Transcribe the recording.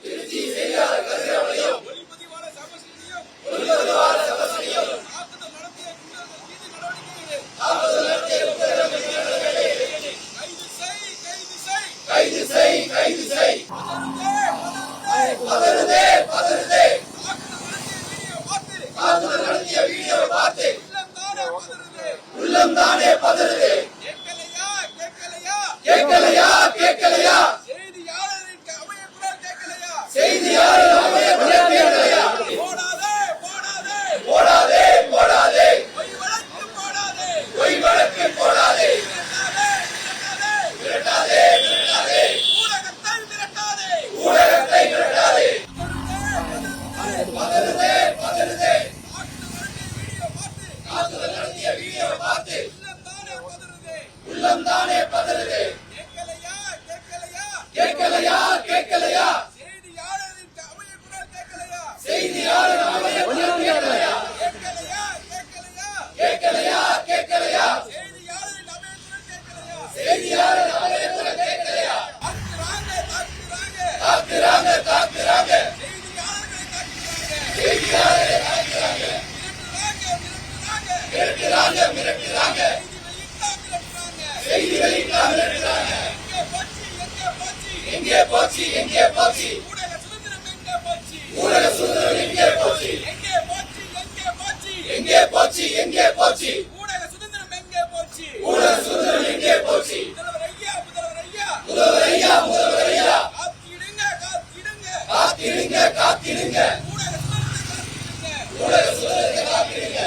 திருச்சி செய்தியாளர் கதிரவனையும் ஒளிப்பதிவாளர் சபஸ்ரீயும் தாக்குதல் நடத்திய குண்டர்கள் மீது நடவடிக்கை கைது செய் தாக்குதல் நடத்திய வீடியோ பார்த்து உள்ளம் தானே பதறுதே கேட்கலையா செய்தியாளரின் அமைய குரல் கேட்கலையா போடாதே பொய் வழக்கு போடாதே மிரட்டாதே ஊடகத்தை மிரட்டாதே பதறுதே தாக்குதல் நடத்திய வீடியோ பார்த்து உள்ளம் தானே பதறுதே கேட்கலையா செய்தியாளர் அமைய குரல் கேட்கலையா செய்தியாளர் அமைய குரல் கேட்கலையா தாக்குறாங்க செய்தியாளரை தாக்குறாங்க மிரட்டுறாங்க செய்தி வெளியிட்டா மிரட்டுறாங்க எங்கே போச்சு ஊடக சுதந்திரம் எங்கே போச்சு ஊடக சுதந்திரம் எங்கே போச்சு முதல்வர் ஐயா காத்திடுங்க ஊடக சுதந்திரத்தை காத்திடுங்க